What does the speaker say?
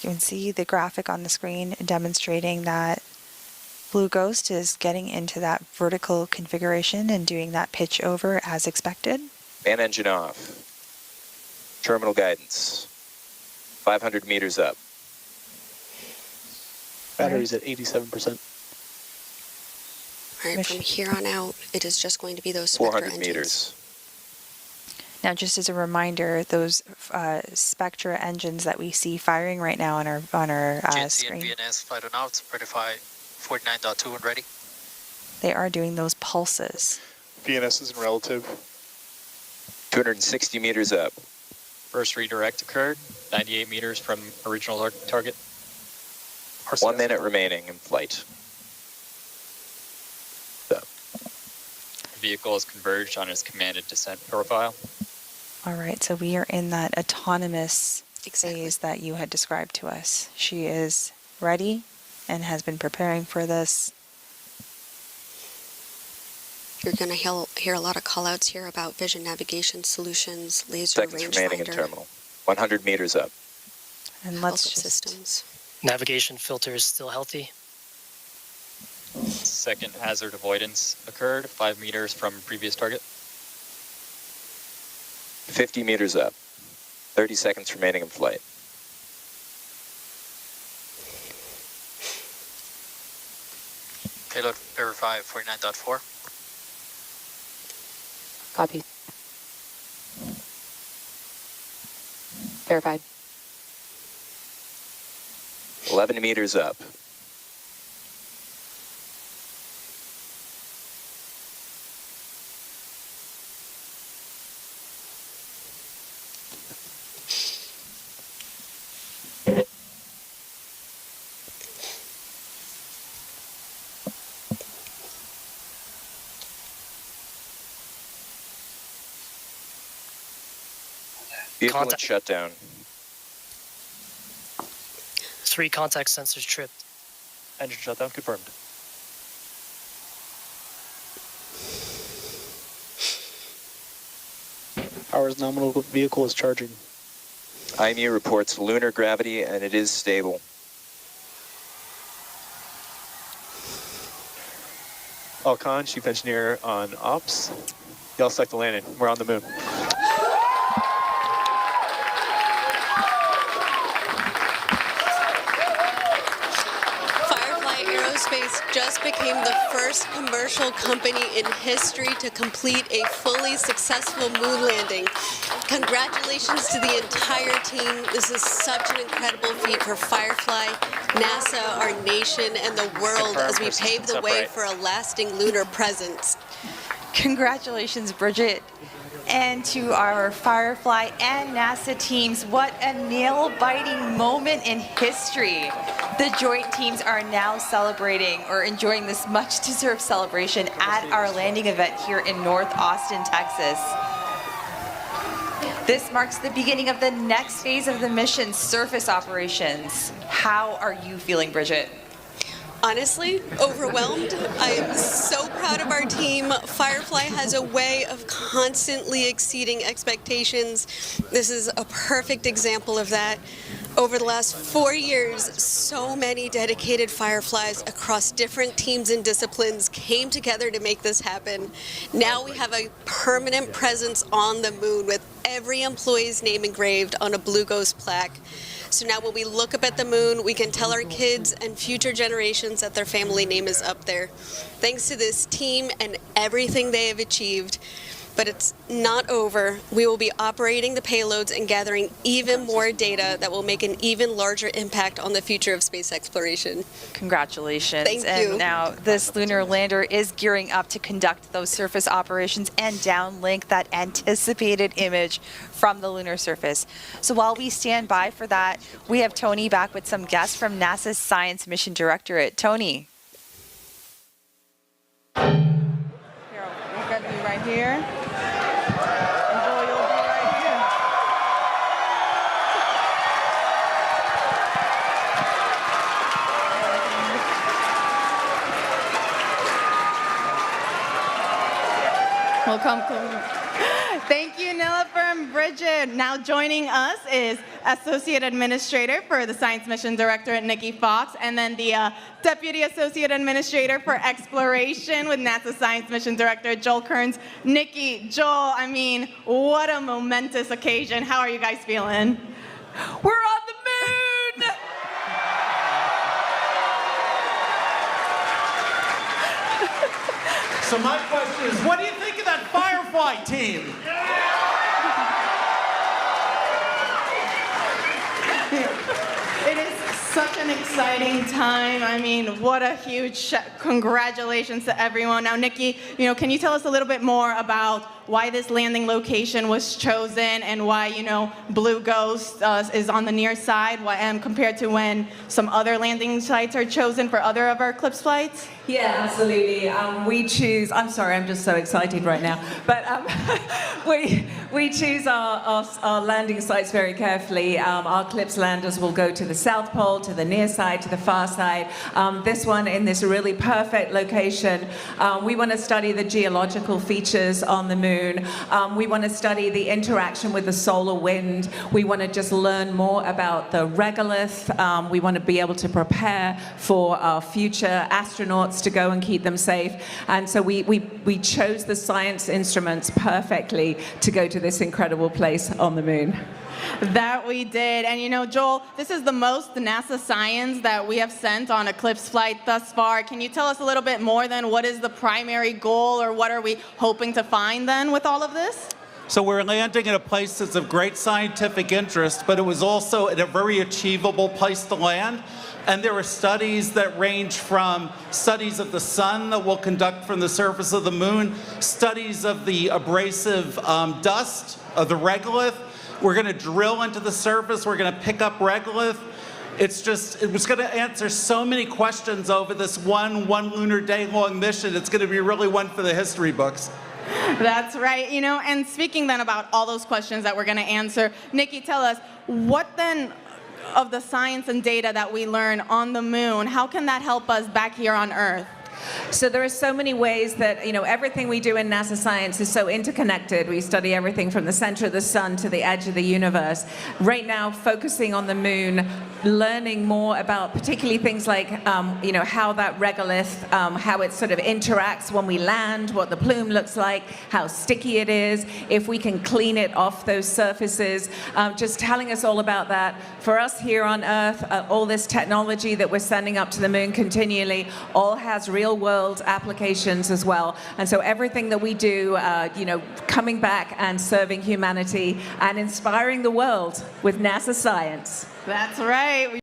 You can see the graphic on the screen demonstrating that Blue Ghost is getting into that vertical configuration and doing that pitch over as expected. Fan engine off. Terminal guidance. 500 meters up. Battery's at 87%. All right, from here on out, it is just going to be those Spectra 400 engines. meters. Now, just as a reminder, those Spectra engines that we see firing right now on our GNC screen, and VNS flight on out, certified 49.2 and ready. they are doing those pulses. VNS is in relative. 260 meters up. First redirect occurred, 98 meters from original target. 1 minute remaining in flight. The vehicle is converged on its commanded descent profile. All right, so we are in that autonomous phase that you had described to us. She is ready and has been preparing for this. You're going to hear a lot of callouts here about vision navigation solutions, laser Seconds remaining in rangefinder, terminal. 100 meters up. And let's health just systems. Navigation filter is still healthy. Second hazard avoidance occurred, 5 meters from previous target. 50 meters up. 30 seconds remaining in flight. Payload verify 49.4. Copy. Verified. 11 meters up. Vehicle in shutdown. 3 contact sensors tripped. Engine shutdown confirmed. Power is nominal, vehicle is charging. IMU reports lunar gravity and it is stable. Khan, Chief Engineer on Ops. Y'all select the landing. We're on the moon. Firefly Aerospace just became the first commercial company in history to complete a fully successful moon landing. Congratulations to the entire team. This is such an incredible feat for Firefly, NASA, our nation, and the world as we pave the way for a lasting lunar presence. congratulations, Bridget. And to our Firefly and NASA teams, what a nail-biting moment in history. The joint teams are now celebrating or enjoying this much-deserved celebration at our landing event here in North Austin, Texas. This marks the beginning of the next phase of the mission, surface operations. How are you feeling, Bridget? Honestly, overwhelmed. I am so proud of our team. Firefly has a way of constantly exceeding expectations. This is a perfect example of that. Over the last 4 years, so many dedicated Fireflies across different teams and disciplines came together to make this happen. Now we have a permanent presence on the moon with every employee's name engraved on a Blue Ghost plaque. So now when we look up at the moon, we can tell our kids and future generations that their family name is up there. Thanks to this team and everything they have achieved. But it's not over. We will be operating the payloads and gathering even more data that will make an even larger impact on the future of space exploration. Congratulations. Thank you. And now this lunar lander is gearing up to conduct those surface operations and downlink that anticipated image from the lunar surface. So while we stand by for that, we have Tony back with some guests from NASA's Science Mission Directorate. Tony. Here, we're going to be right here. Enjoy, you'll be right here. Well, come. Thank you, Nilofer and Bridget. Now joining us is Associate Administrator for the Science Mission Directorate, Nikki Fox, and then the Deputy Associate Administrator for Exploration with NASA Science Mission Director, Joel Kearns. Nikki, Joel, I mean, what a momentous occasion. How are you guys feeling? We're on the moon! So my question is, what do you think of that Firefly team? It is such an exciting time. I mean, what a huge congratulations to everyone. Now, Nikki, can you tell us a little bit more about why this landing location was chosen and why, Blue Ghost is on the near side compared to when some other landing sites are chosen for other of our Eclipse flights? Yeah, absolutely. We choose, I'm sorry, I'm just so excited right now, but we choose our landing sites very carefully. Our Eclipse landers will go to the South Pole, to the near side, to the far side. This one in this really perfect location. We want to study the geological features on the moon. We want to study the interaction with the solar wind. We want to just learn more about the regolith. We want to be able to prepare for our future astronauts to go and keep them safe. And so we chose the science instruments perfectly to go to this incredible place on the moon. That we did. And Joel, this is the most NASA science that we have sent on Eclipse flight thus far. Can you tell us a little bit more then? What is the primary goal, or what are we hoping to find then with all of this? So we're landing in a place that's of great scientific interest, but it was also at a very achievable place to land. And there are studies that range from studies of the sun that we'll conduct from the surface of the moon, studies of the abrasive dust of the regolith. We're going to drill into the surface. We're going to pick up regolith. It was going to answer so many questions over this one lunar day long mission. It's going to be really one for the history books. That's right. And speaking then about all those questions that we're going to answer, Nikki, tell us, what then of the science and data that we learn on the moon, how can that help us back here on Earth? So there are so many ways that, everything we do in NASA science is so interconnected. We study everything from the center of the sun to the edge of the universe. Right now, focusing on the moon, learning more about particularly things like, how that regolith, how it sort of interacts when we land, what the plume looks like, how sticky it is, if we can clean it off those surfaces, just telling us all about that. For us here on Earth, all this technology that we're sending up to the moon continually all has real-world applications as well. And so everything that we do, coming back and serving humanity and inspiring the world with NASA science. That's right.